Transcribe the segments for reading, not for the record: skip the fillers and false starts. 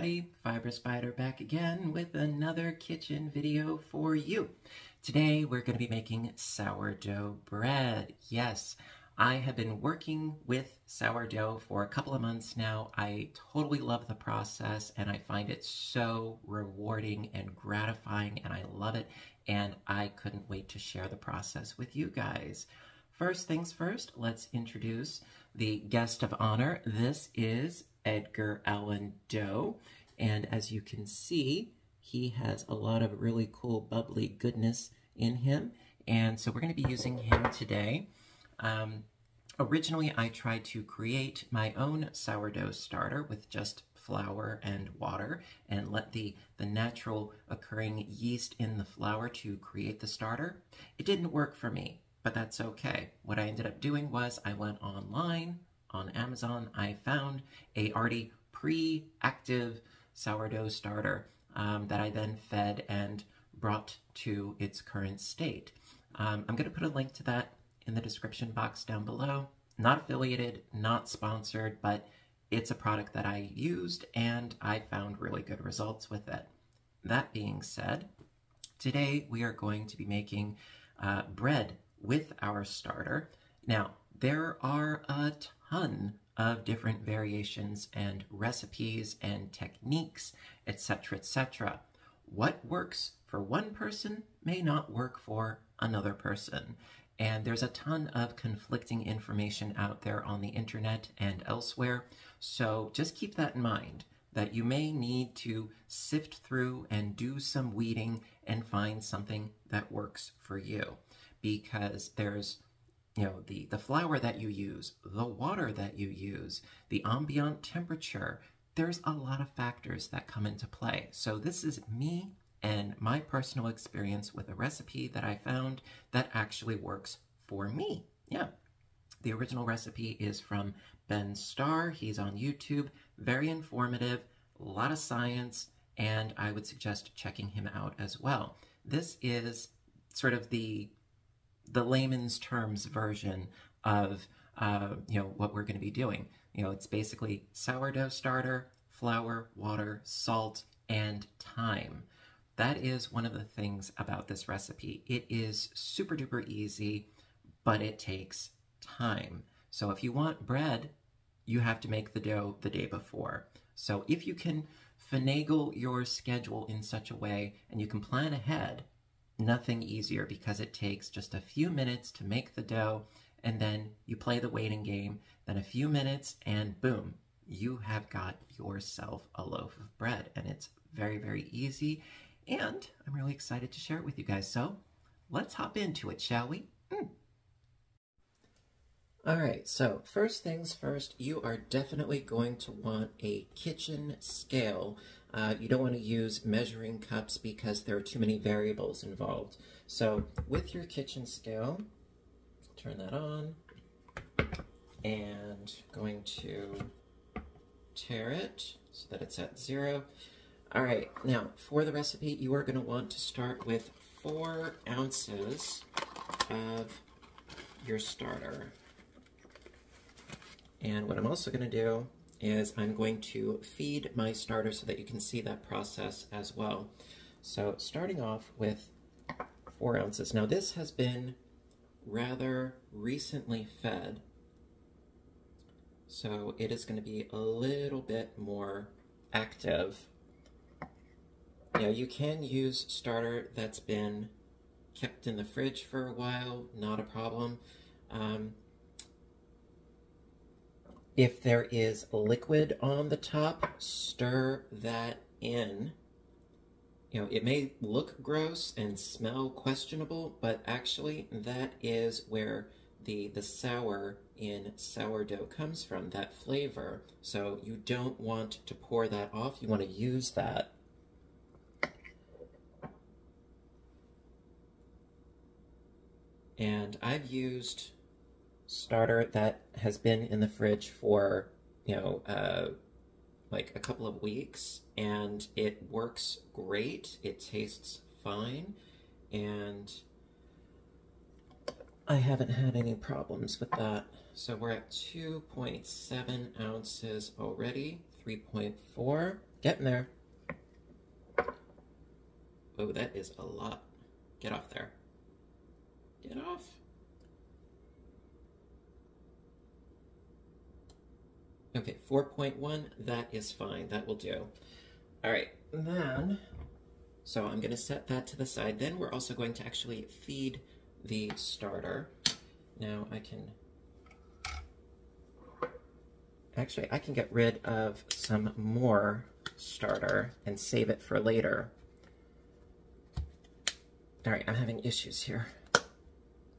everybody, Fiber Spider back again with another kitchen video for you. Today we're going to be making sourdough bread. Yes, I have been working with sourdough for a couple of months now. I totally love the process and I find it so rewarding and gratifying and I love it, and I couldn't wait to share the process with you guys. First things first, let's introduce the guest of honor. This is Edgar Allan Doe, and as you can see, he has a lot of really cool bubbly goodness in him, and so we're going to be using him today. Originally, I tried to create my own sourdough starter with just flour and water and let the natural occurring yeast in the flour to create the starter. It didn't work for me, but that's okay. What I ended up doing was I went online on Amazon. I found a already pre-active sourdough starter that I then fed and brought to its current state. I'm going to put a link to that in the description box down below. Not affiliated, not sponsored, but it's a product that I used and I found really good results with it. That being said, today we are going to be making bread with our starter. Now, there are a ton of different variations and recipes and techniques, etc., etc. What works for one person may not work for another person. And there's a ton of conflicting information out there on the internet and elsewhere. So just keep that in mind, that you may need to sift through and do some weeding and find something that works for you. Because there's, the flour that you use, the water that you use, the ambient temperature, there's a lot of factors that come into play. So this is me and my personal experience with a recipe that I found that actually works for me. Yeah. The original recipe is from Starr. He's on YouTube. Very informative, a lot of science, and I would suggest checking him out as well. This is sort of the layman's terms version of what we're going to be doing. It's basically sourdough starter, flour, water, salt, and thyme. That is one of the things about this recipe. It is super duper easy, but it takes time. So if you want bread, you have to make the dough the day before. So if you can finagle your schedule in such a way and you can plan ahead, nothing easier, because it takes just a few minutes to make the dough, and then you play the waiting game, then a few minutes, and boom, you have got yourself a loaf of bread. And it's very, very easy, and I'm really excited to share it with you guys. So let's hop into it, shall we? All right, so first things first, you are definitely going to want a kitchen scale. You don't want to use measuring cups because there are too many variables involved. So with your kitchen scale, turn that on, and going to tare it so that it's at 0. All right, now for the recipe, you are going to want to start with 4 ounces of your starter. And what I'm also going to do is I'm going to feed my starter so that you can see that process as well. So starting off with 4 ounces. Now this has been rather recently fed, so it is going to be a little bit more active. You can use starter that's been kept in the fridge for a while, not a problem. If there is liquid on the top, stir that in. It may look gross and smell questionable, but actually that is where the sour in sourdough comes from, that flavor. So you don't want to pour that off, you want to use that. And I've used starter that has been in the fridge for, like a couple of weeks, and it works great. It tastes fine, and I haven't had any problems with that. So we're at 2.7 ounces already, 3.4. Getting there. Oh, that is a lot. Get off there. Get off. Okay, 4.1, that is fine. That will do. All right, then, so I'm going to set that to the side. Then we're also going to actually feed the starter. Now I can, actually I can get rid of some more starter and save it for later. All right, I'm having issues here.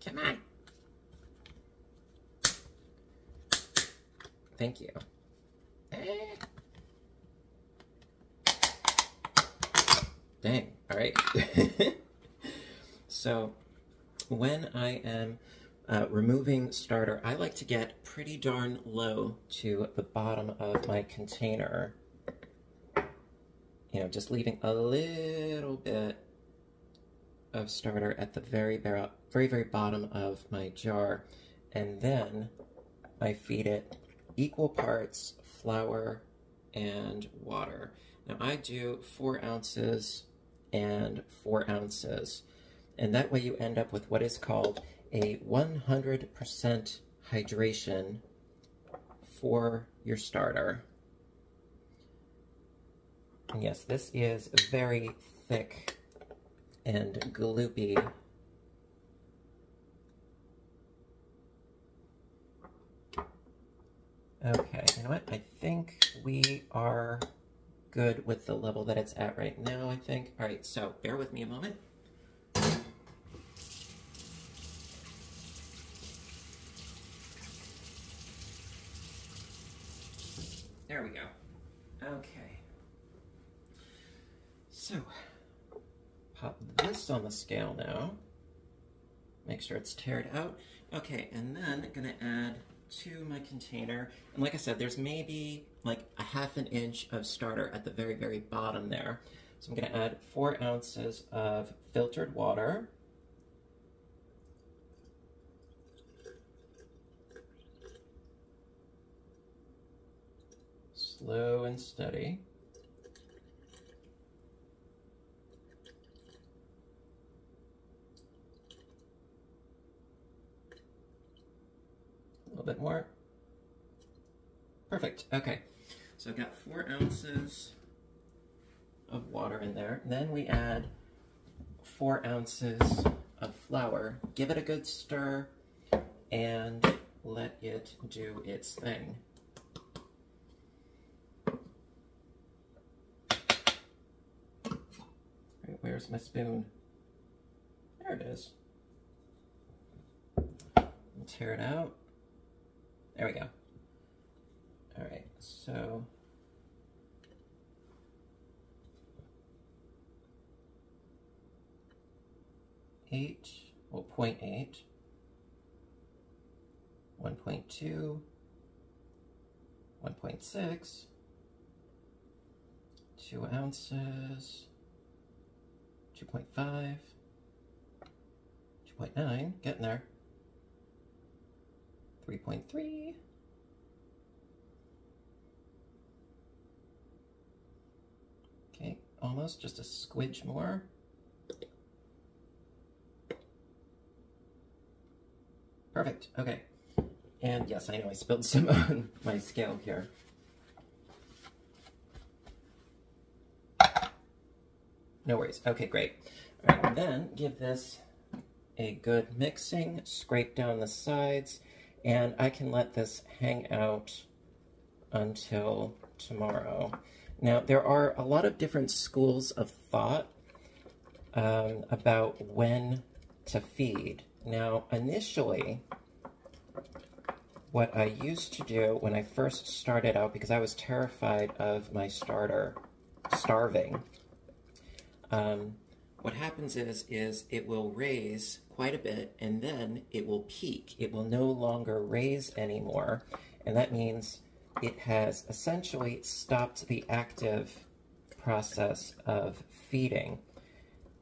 Come on. Thank you. Dang, all right. So when I am removing starter, I like to get pretty darn low to the bottom of my container. You know, just leaving a little bit of starter at the very, very bottom of my jar. And then I feed it equal parts flour and water. Now I do 4 ounces and 4 ounces. And that way you end up with what is called a 100% hydration for your starter. And yes, this is very thick and gloopy. Okay, you know what? I think we are good with the level that it's at right now, I think. All right, so bear with me a moment. There we go. Okay. So, pop this on the scale now. Make sure it's tared out. Okay, and then I'm gonna add to my container. And like I said, there's maybe like a ½ inch of starter at the very bottom there. So I'm gonna add 4 ounces of filtered water. Slow and steady. A little bit more. Perfect, okay. So I've got 4 ounces of water in there. Then we add 4 ounces of flour. Give it a good stir and let it do its thing. Right, where's my spoon? There it is. We'll tear it out. There we go. All right, so .8, 1.2, 1.6, 2 ounces, 2.5, 2.9, getting there, 3.3, okay, almost, just a squidge more. Perfect, okay. And yes, I know I spilled some on my scale here. No worries, okay, great. All right, and then give this a good mixing, scrape down the sides, and I can let this hang out until tomorrow. Now, there are a lot of different schools of thought about when to feed. Now, initially, what I used to do when I first started out, because I was terrified of my starter starving, what happens is it will raise quite a bit, and then it will peak. It will no longer raise anymore, and that means it has essentially stopped the active process of feeding.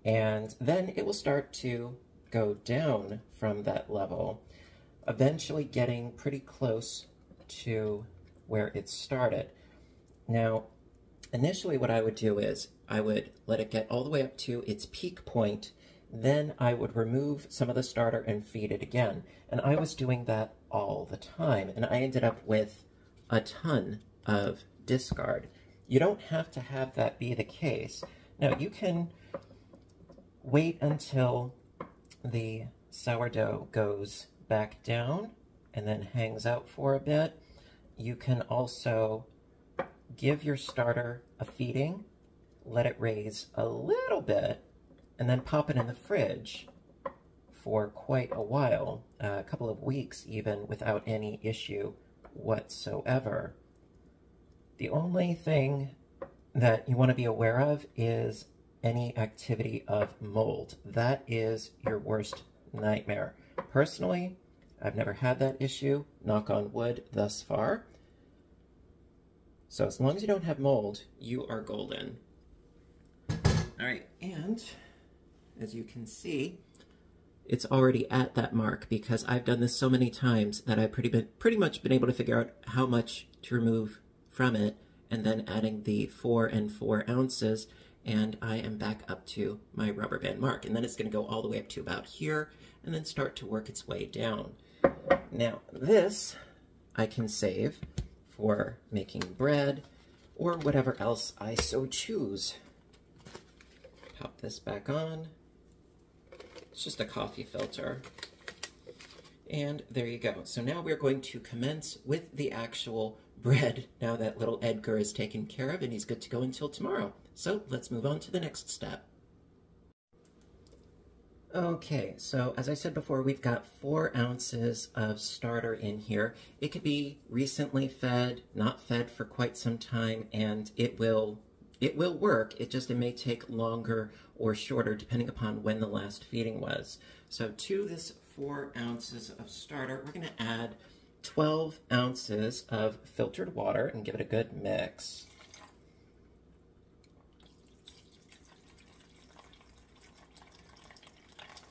And then it will start to go down from that level, eventually getting pretty close to where it started. Now, Initially, what I would do is I would let it get all the way up to its peak point, then I would remove some of the starter and feed it again. And I was doing that all the time, and I ended up with a ton of discard. You don't have to have that be the case. Now, you can wait until the sourdough goes back down and then hangs out for a bit. You can also give your starter a feeding, let it raise a little bit, and then pop it in the fridge for quite a while, a couple of weeks even, without any issue whatsoever. The only thing that you want to be aware of is any activity of mold. That is your worst nightmare. Personally, I've never had that issue, knock on wood, thus far. So as long as you don't have mold, you are golden. All right, and as you can see, it's already at that mark because I've done this so many times that I've pretty much been able to figure out how much to remove from it, and then adding the 4 and 4 ounces, and I am back up to my rubber band mark. And then it's going to go all the way up to about here, and then start to work its way down. Now, this I can save for making bread, or whatever else I so choose. Pop this back on. It's just a coffee filter. And there you go. So now we're going to commence with the actual bread, now that little Edgar is taken care of and he's good to go until tomorrow. So let's move on to the next step. Okay, so as I said before, we've got 4 ounces of starter in here. It could be recently fed, not fed for quite some time, and it will work. It may take longer or shorter depending upon when the last feeding was. So to this 4 ounces of starter, we're going to add 12 ounces of filtered water and give it a good mix.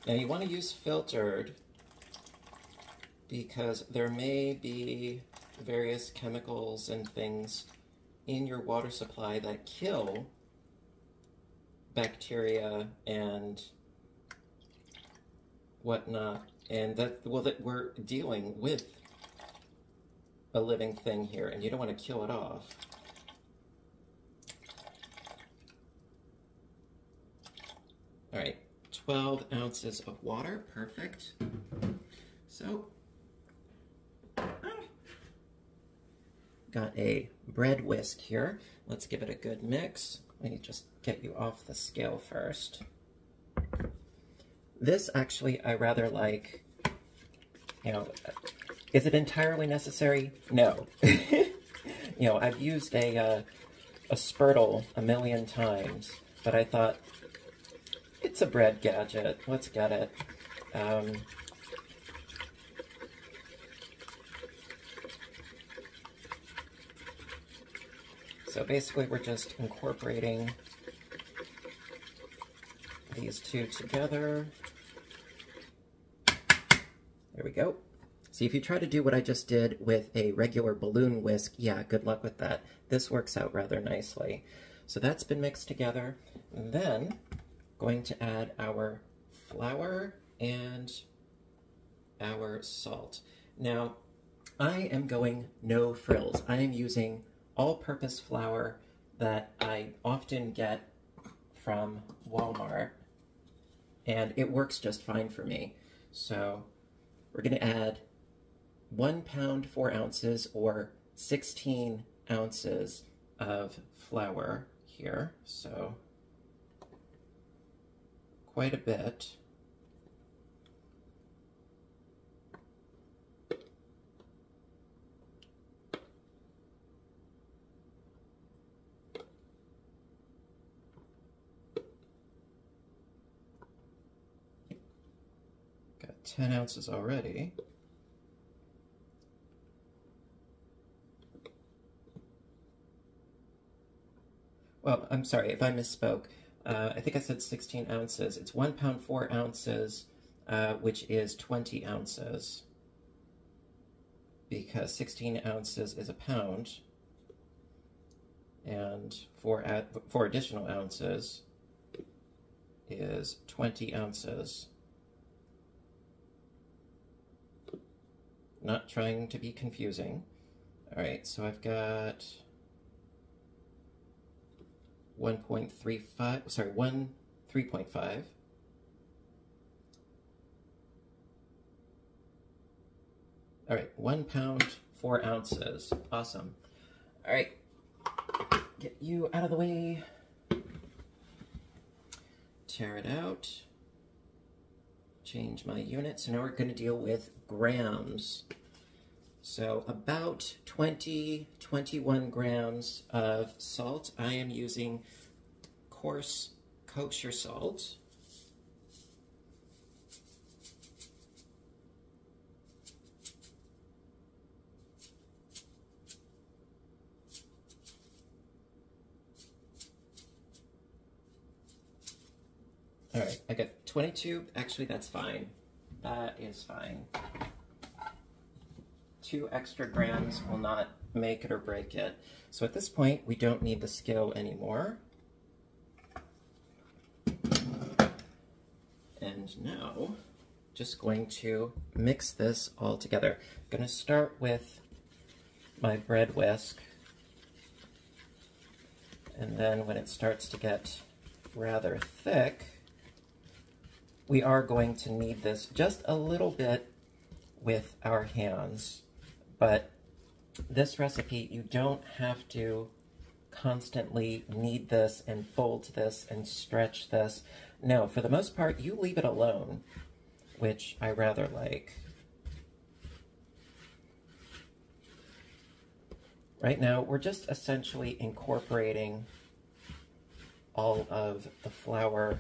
Now you want to use filtered because there may be various chemicals and things in your water supply that kill bacteria and whatnot, and that we're dealing with a living thing here, and you don't want to kill it off. All right, 12 ounces of water, perfect. So, got a bread whisk here. Let's give it a good mix. Let me just get you off the scale first. This actually I rather like, is it entirely necessary? No. I've used a spurtle a million times, but I thought, it's a bread gadget, let's get it. So basically we're just incorporating these two together. There we go. See, if you try to do what I just did with a regular balloon whisk, yeah, good luck with that. This works out rather nicely. So that's been mixed together. And then going to add our flour and our salt. Now, I am going no frills. I am using all-purpose flour that I often get from Walmart, and it works just fine for me. So we're going to add 1 pound 4 ounces or 16 ounces of flour here, so quite a bit. Got 10 ounces already. Well, I'm sorry if I misspoke. I think I said 16 ounces. It's 1 pound 4 ounces, which is 20 ounces. Because 16 ounces is a pound. And 4 additional ounces is 20 ounces. Not trying to be confusing. All right, so I've got 3.5. All right, 1 pound, 4 ounces. Awesome. All right, get you out of the way. Tear it out. Change my unit. So now we're going to deal with grams. So about 21 grams of salt. I am using coarse kosher salt. All right, I got 22. Actually, that's fine. That is fine. 2 extra grams will not make it or break it. So at this point, we don't need the scale anymore. And now, just going to mix this all together. I'm going to start with my bread whisk. And then when it starts to get rather thick, we are going to knead this just a little bit with our hands. But this recipe, you don't have to constantly knead this and fold this and stretch this. No, for the most part, you leave it alone, which I rather like. Right now, we're just essentially incorporating all of the flour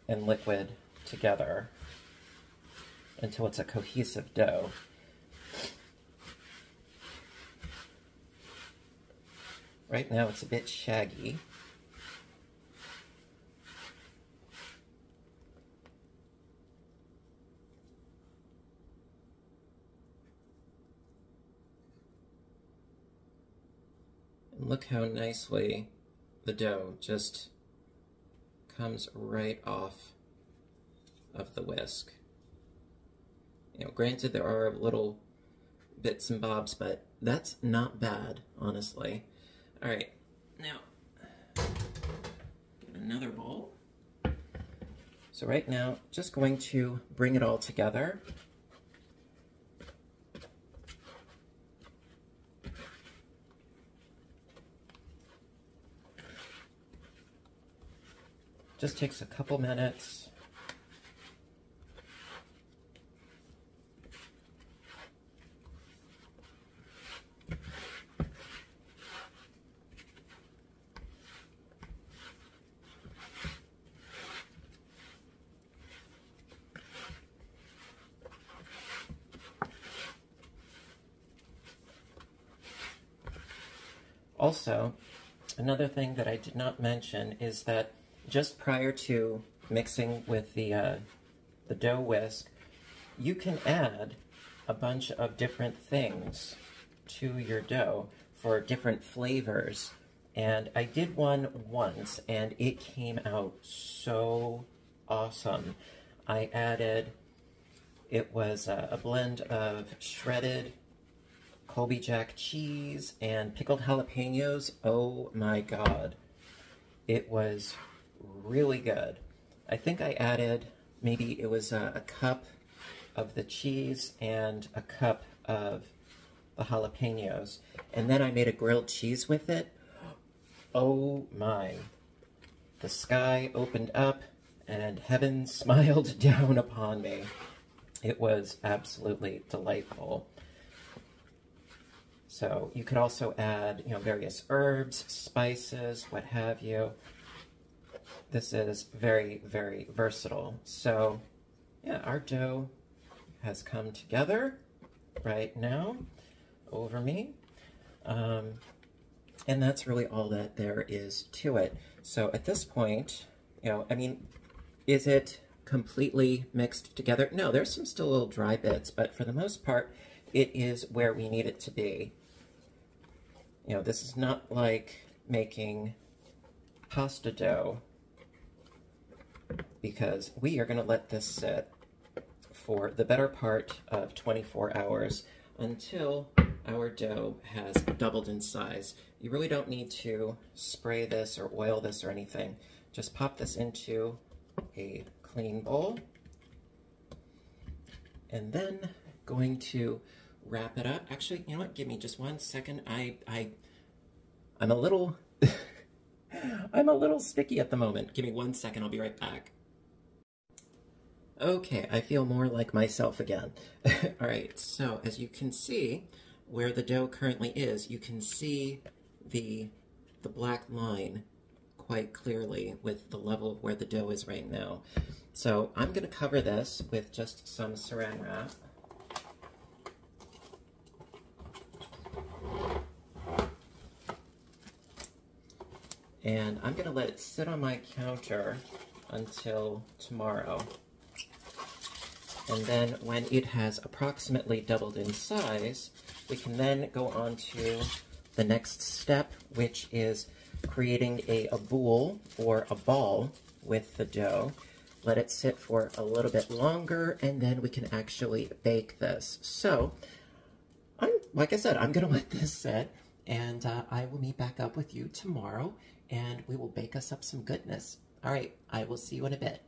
and liquid together until it's a cohesive dough. Right now it's a bit shaggy. And look how nicely the dough just comes right off of the whisk. You know, granted there are little bits and bobs, but that's not bad, honestly. All right, now, get another bowl. So right now, just going to bring it all together. Just takes a couple minutes. Also, another thing that I did not mention is that just prior to mixing with the dough whisk, you can add a bunch of different things to your dough for different flavors. And I did one once, and it came out so awesome. I added, it was a blend of shredded Colby Jack cheese and pickled jalapenos. Oh my god. It was really good. I think I added, maybe it was a cup of the cheese and a cup of the jalapenos. And then I made a grilled cheese with it. Oh my. The sky opened up and heaven smiled down upon me. It was absolutely delightful. So you could also add, you know, various herbs, spices, what have you. This is very, very versatile. So yeah, our dough has come together right now over me. And that's really all that there is to it. So at this point, you know, I mean, is it completely mixed together? No, there's some still little dry bits, but for the most part, it is where we need it to be. You know, this is not like making pasta dough because we are going to let this sit for the better part of 24 hours until our dough has doubled in size. You really don't need to spray this or oil this or anything. Just pop this into a clean bowl, and then going to wrap it up. Actually, you know what? Give me just 1 second. I'm a little I'm a little sticky at the moment. Give me 1 second. I'll be right back. Okay, I feel more like myself again. All right, so as you can see, where the dough currently is, you can see the black line quite clearly with the level of where the dough is right now. So I'm going to cover this with just some saran wrap. And I'm going to let it sit on my counter until tomorrow. And then when it has approximately doubled in size, we can then go on to the next step, which is creating a boule or a ball with the dough. Let it sit for a little bit longer, and then we can actually bake this. So, like I said, I'm going to let this sit, and I will meet back up with you tomorrow, and we will bake us up some goodness. All right, I will see you in a bit.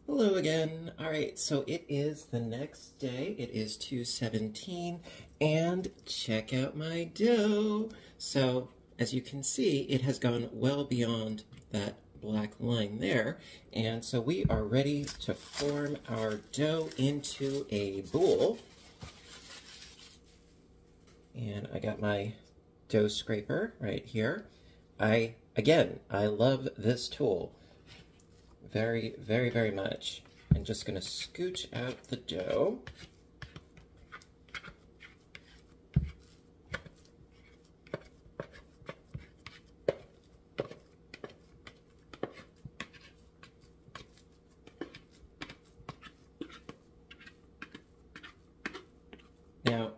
Hello again. All right, so it is the next day. It is 2/17, and check out my dough. So, as you can see, it has gone well beyond that black line there, and so we are ready to form our dough into a boule. And I got my dough scraper right here. Again, I love this tool. Very, very, very much. I'm just going to scooch out the dough. Now,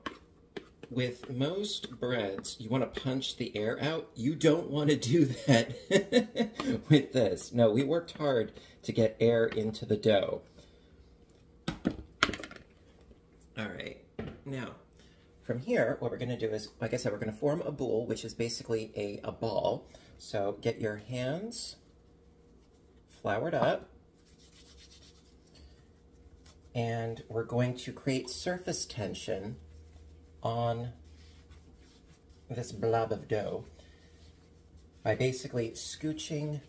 with most breads, you want to punch the air out. You don't want to do that with this. No, we worked hard to get air into the dough. All right, now, from here, what we're going to do is, like I said, we're going to form a boule, which is basically a ball. So get your hands floured up, and we're going to create surface tension on this blob of dough by basically scooching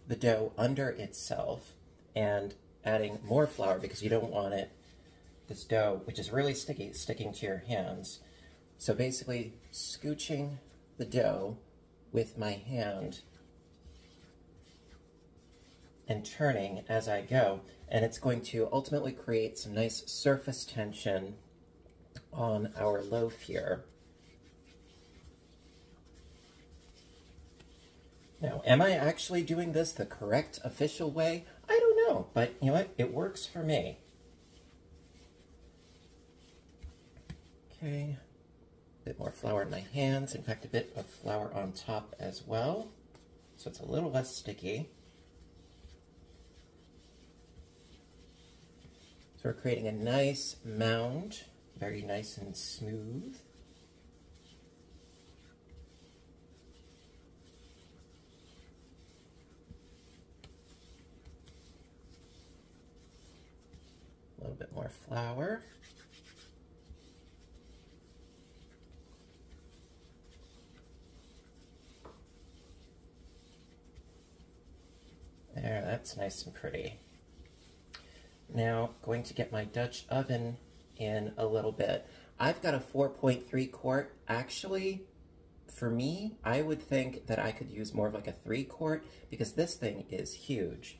the dough under itself and adding more flour because you don't want this dough, which is really sticky, sticking to your hands. So basically scooching the dough with my hand and turning as I go, and it's going to ultimately create some nice surface tension on our loaf here. Now, am I actually doing this the correct official way? I don't know, but you know what? It works for me. Okay, a bit more flour in my hands. In fact, a bit of flour on top as well, so it's a little less sticky. So we're creating a nice mound, very nice and smooth. A little bit more flour. There, that's nice and pretty. Now, going to get my Dutch oven in a little bit. I've got a 4.3 quart. Actually, for me, I would think that I could use more of like a 3 quart because this thing is huge.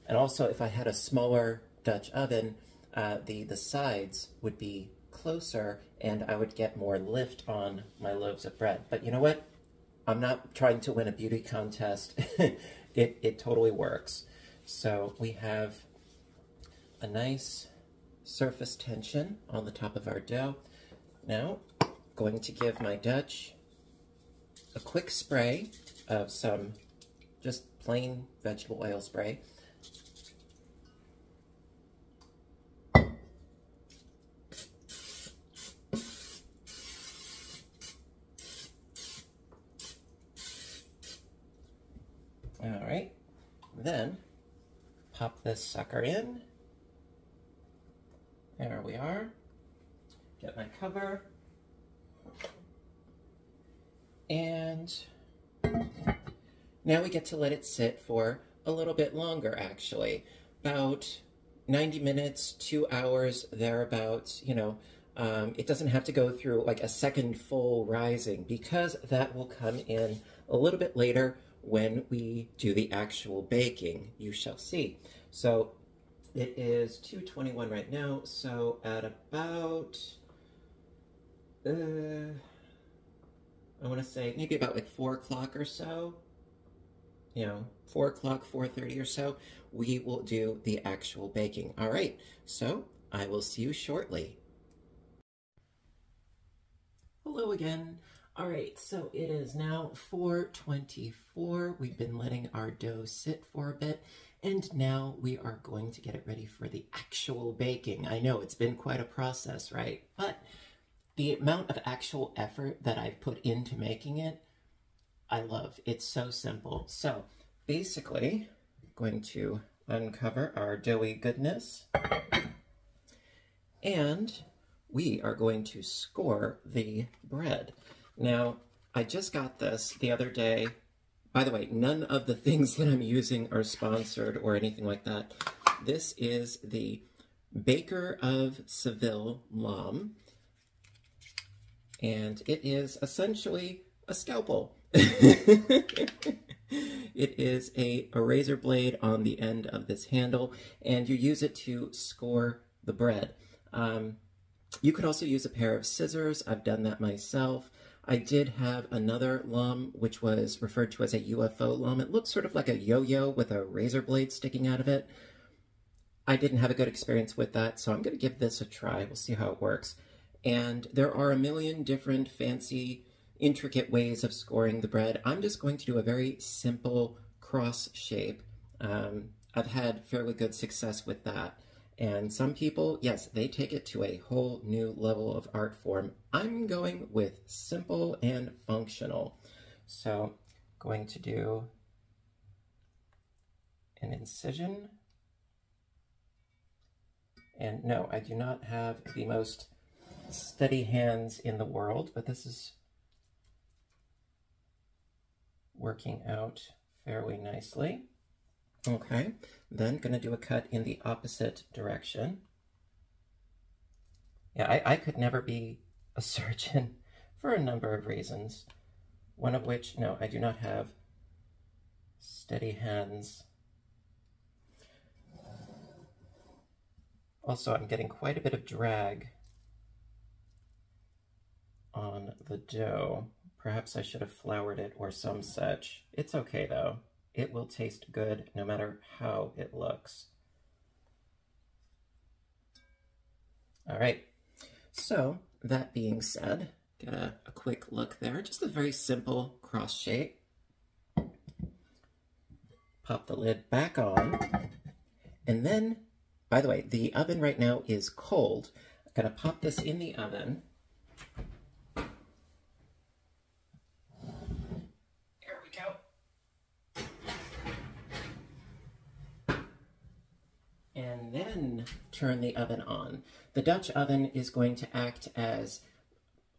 And also, if I had a smaller Dutch oven, the sides would be closer and I would get more lift on my loaves of bread. But you know what? I'm not trying to win a beauty contest. It totally works. So we have a nice surface tension on the top of our dough. Now, going to give my Dutch a quick spray of some just plain vegetable oil spray. All right, then pop this sucker in. There we are. Get my cover. And now we get to let it sit for a little bit longer, actually. About 90 minutes, 2 hours, thereabouts, you know. It doesn't have to go through like a second full rising because that will come in a little bit later when we do the actual baking. You shall see. So it is 2:21 right now, so at about, I want to say maybe about like 4 o'clock or so, you know, 4 o'clock, 4:30 or so, we will do the actual baking. All right, so I will see you shortly. Hello again. All right, so it is now 4:24. We've been letting our dough sit for a bit, and now we are going to get it ready for the actual baking. I know it's been quite a process, right? But the amount of actual effort that I've put into making it, I love. It's so simple. So basically, I'm going to uncover our doughy goodness, and we are going to score the bread. Now, I just got this the other day. By the way, none of the things that I'm using are sponsored or anything like that. This is the Baker of Seville Lamb, and it is essentially a scalpel. It is a razor blade on the end of this handle, and you use it to score the bread. You could also use a pair of scissors. I've done that myself. I did have another lum, which was referred to as a UFO lum. It looks sort of like a yo-yo with a razor blade sticking out of it. I didn't have a good experience with that, so I'm going to give this a try. We'll see how it works. And there are a million different fancy, intricate ways of scoring the bread. I'm just going to do a very simple cross shape. I've had fairly good success with that. And some people, yes, they take it to a whole new level of art form. I'm going with simple and functional. So, going to do an incision. And no, I do not have the most steady hands in the world, but this is working out fairly nicely. Okay, then gonna do a cut in the opposite direction. Yeah, I could never be a surgeon for a number of reasons. One of which, no, I do not have steady hands. Also, I'm getting quite a bit of drag on the dough. Perhaps I should have floured it or some such. It's okay though. It will taste good no matter how it looks. All right, so that being said, get a quick look there. Just a very simple cross shape. Pop the lid back on. And then, by the way, the oven right now is cold. I'm gonna pop this in the oven. And then turn the oven on. The Dutch oven is going to act as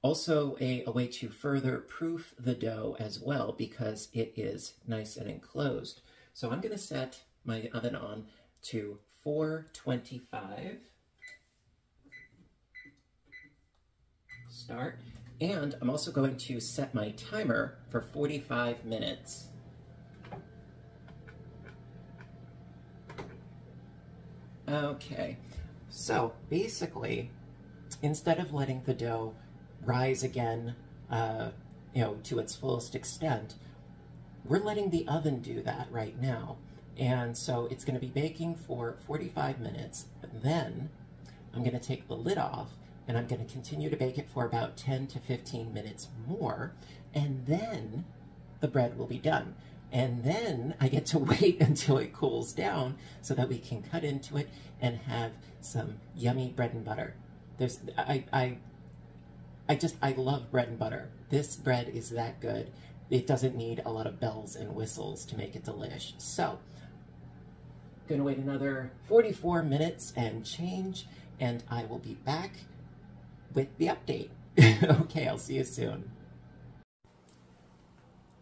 also a way to further proof the dough as well because it is nice and enclosed. So I'm going to set my oven on to 425. Start. And I'm also going to set my timer for 45 minutes. Okay, so basically, instead of letting the dough rise again, to its fullest extent, we're letting the oven do that right now. And so it's going to be baking for 45 minutes. Then I'm going to take the lid off and I'm going to continue to bake it for about 10 to 15 minutes more, and then the bread will be done. And then I get to wait until it cools down so that we can cut into it and have some yummy bread and butter. I love bread and butter. This bread is that good. It doesn't need a lot of bells and whistles to make it delish. So, gonna wait another 44 minutes and change, and I will be back with the update. Okay, I'll see you soon.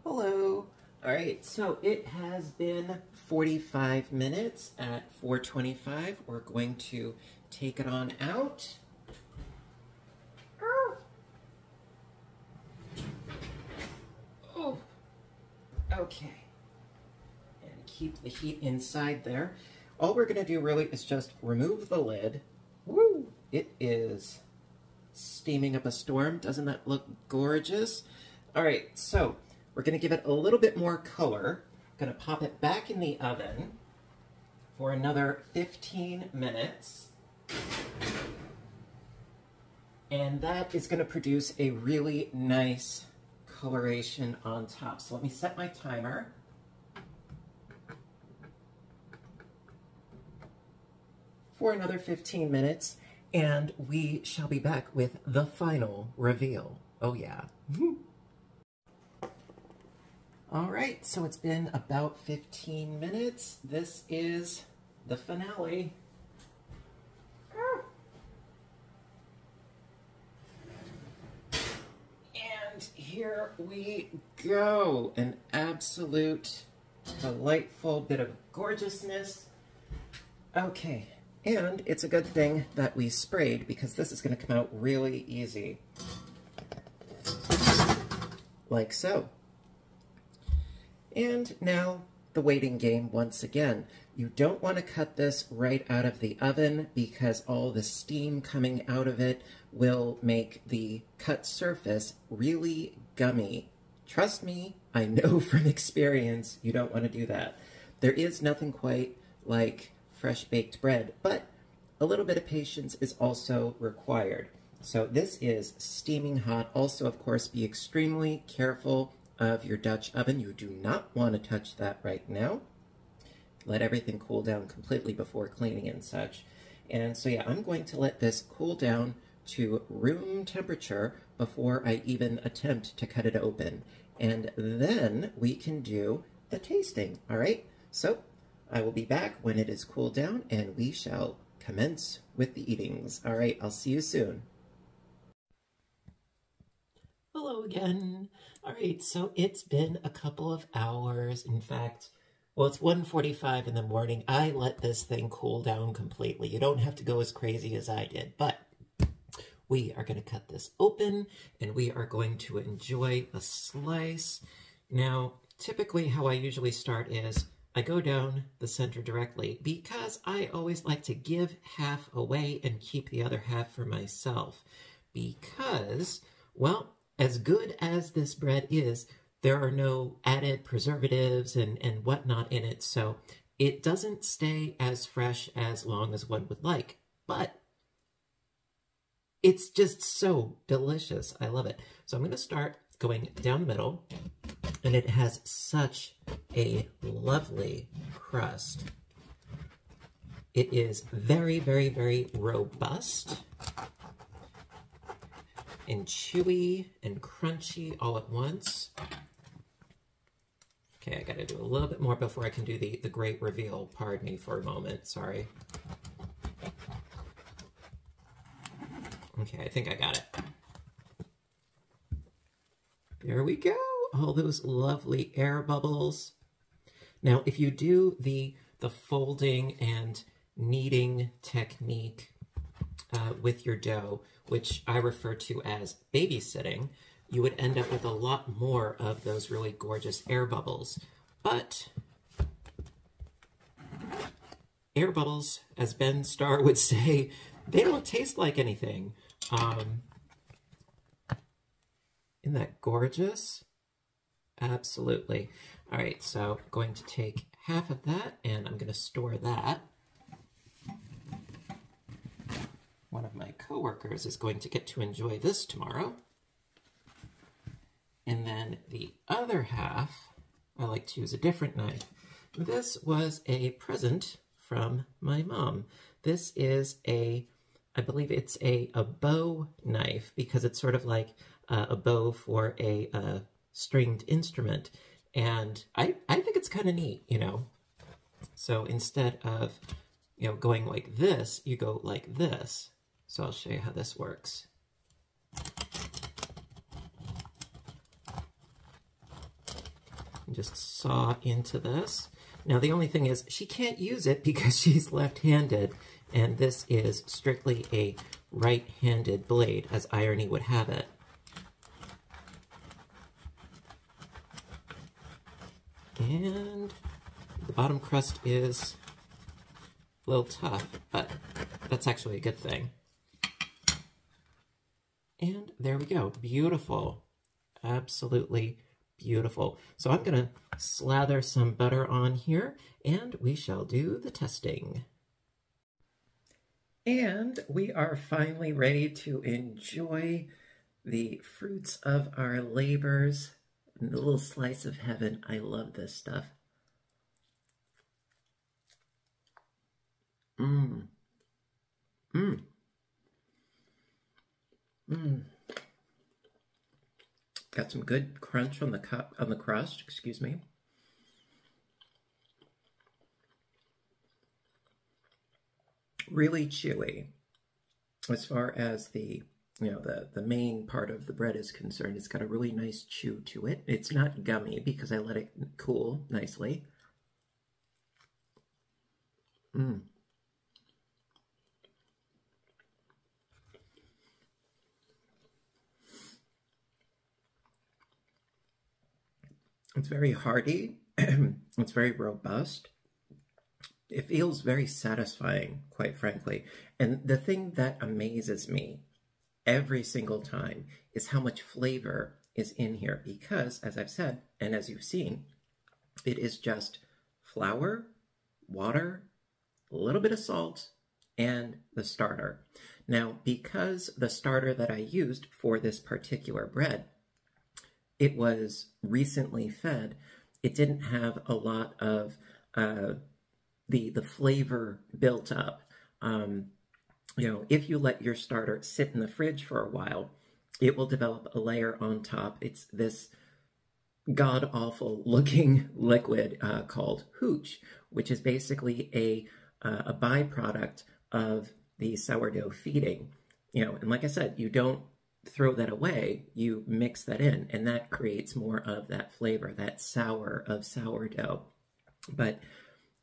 Hello. All right, so it has been 45 minutes at 425. We're going to take it on out. Oh, okay. And keep the heat inside there. All we're gonna do really is just remove the lid. Woo! It is steaming up a storm. Doesn't that look gorgeous? All right, so we're gonna give it a little bit more color. Gonna pop it back in the oven for another 15 minutes. And that is gonna produce a really nice coloration on top. So let me set my timer. For another 15 minutes, and we shall be back with the final reveal. Oh yeah. All right, so it's been about 15 minutes. This is the finale. And here we go. An absolute delightful bit of gorgeousness. Okay, and it's a good thing that we sprayed because this is going to come out really easy. Like so. And now the waiting game once again. You don't want to cut this right out of the oven because all the steam coming out of it will make the cut surface really gummy. Trust me, I know from experience you don't want to do that. There is nothing quite like fresh baked bread, but a little bit of patience is also required. So this is steaming hot. Also, of course, be extremely careful of your Dutch oven. You do not want to touch that right now. Let everything cool down completely before cleaning and such. And so yeah, I'm going to let this cool down to room temperature before I even attempt to cut it open. And then we can do the tasting, all right? So I will be back when it is cooled down and we shall commence with the eatings. All right, I'll see you soon. Hello again. All right, so it's been a couple of hours. In fact, well, it's 1:45 in the morning. I let this thing cool down completely. You don't have to go as crazy as I did, but we are going to cut this open and we are going to enjoy a slice. Now, typically how I usually start is I go down the center directly because I always like to give half away and keep the other half for myself because, well, as good as this bread is, there are no added preservatives and whatnot in it, so it doesn't stay as fresh as long as one would like. But it's just so delicious. I love it. So I'm going to start going down the middle, and it has such a lovely crust. It is very, very, very robust and chewy and crunchy all at once. Okay, I gotta do a little bit more before I can do the great reveal. Pardon me for a moment, sorry. Okay, I think I got it. There we go, all those lovely air bubbles. Now, if you do the folding and kneading technique with your dough, which I refer to as babysitting, you would end up with a lot more of those really gorgeous air bubbles. But air bubbles, as Ben Starr would say, they don't taste like anything. Isn't that gorgeous? Absolutely. All right, so I'm going to take half of that and I'm going to store that. one of my coworkers is going to get to enjoy this tomorrow. And then the other half, I like to use a different knife. This was a present from my mom. This is I believe it's a bow knife, because it's sort of like a bow for a stringed instrument. And I think it's kind of neat, you know. So instead of, you know, going like this, you go like this. So I'll show you how this works. And just saw into this. Now the only thing is she can't use it because she's left-handed, and this is strictly a right-handed blade, as irony would have it. And the bottom crust is a little tough, but that's actually a good thing. And there we go. Beautiful. Absolutely beautiful. So I'm going to slather some butter on here, and we shall do the testing. And we are finally ready to enjoy the fruits of our labors. A little slice of heaven. I love this stuff. Mmm. Mmm. Mmm. Got some good crunch on the crust, excuse me. Really chewy. As far as the main part of the bread is concerned, it's got a really nice chew to it. It's not gummy because I let it cool nicely. Mmm. It's very hearty. It's very robust. It feels very satisfying, quite frankly. And the thing that amazes me every single time is how much flavor is in here, because, as I've said, and as you've seen, it is just flour, water, a little bit of salt, and the starter. Now, because the starter that I used for this particular bread, it was recently fed, it didn't have a lot of the flavor built up. You know, if you let your starter sit in the fridge for a while, it will develop a layer on top. It's this god-awful looking liquid called hooch, which is basically a byproduct of the sourdough feeding. You know, and like I said, you don't throw that away, you mix that in, and that creates more of that flavor, that sour of sourdough. But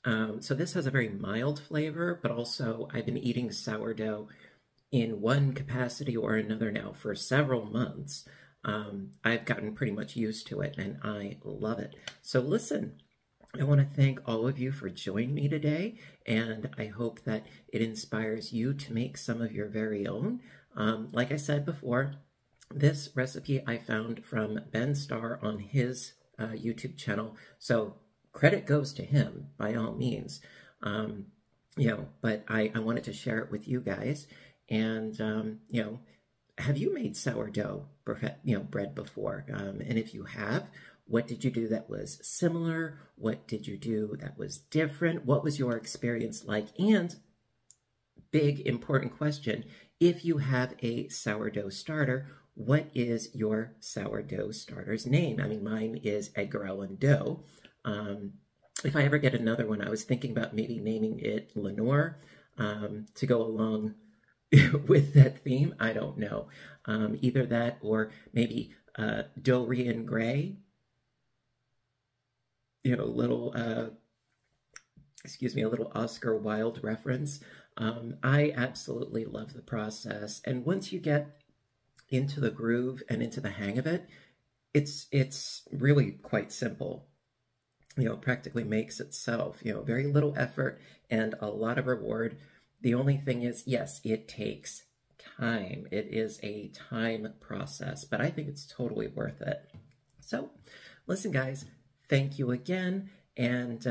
so this has a very mild flavor, but also I've been eating sourdough in one capacity or another now for several months. I've gotten pretty much used to it, and I love it. So listen, I want to thank all of you for joining me today, and I hope that it inspires you to make some of your very own. Like I said before, this recipe I found from Ben Starr on his YouTube channel, so credit goes to him, by all means. You know, but I wanted to share it with you guys. And, you know, have you made sourdough bread before? And if you have, what did you do that was similar? What did you do that was different? What was your experience like? And big, important question, if you have a sourdough starter, what is your sourdough starter's name? I mean, mine is Edgar Allan Doe. If I ever get another one, I was thinking about maybe naming it Lenore to go along with that theme. I don't know. Either that or maybe Dorian Gray. You know, little, excuse me, a little Oscar Wilde reference. I absolutely love the process. And once you get into the groove and into the hang of it, it's really quite simple. You know, practically makes itself, you know, very little effort and a lot of reward. The only thing is, yes, it takes time. It is a time process, but I think it's totally worth it. So, listen, guys, thank you again. And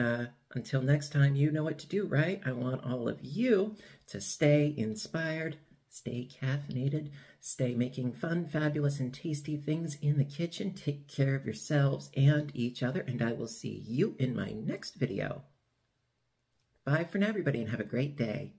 until next time, you know what to do, right? I want all of you to stay inspired, stay caffeinated, stay making fun, fabulous, and tasty things in the kitchen. Take care of yourselves and each other, and I will see you in my next video. Bye for now, everybody, and have a great day.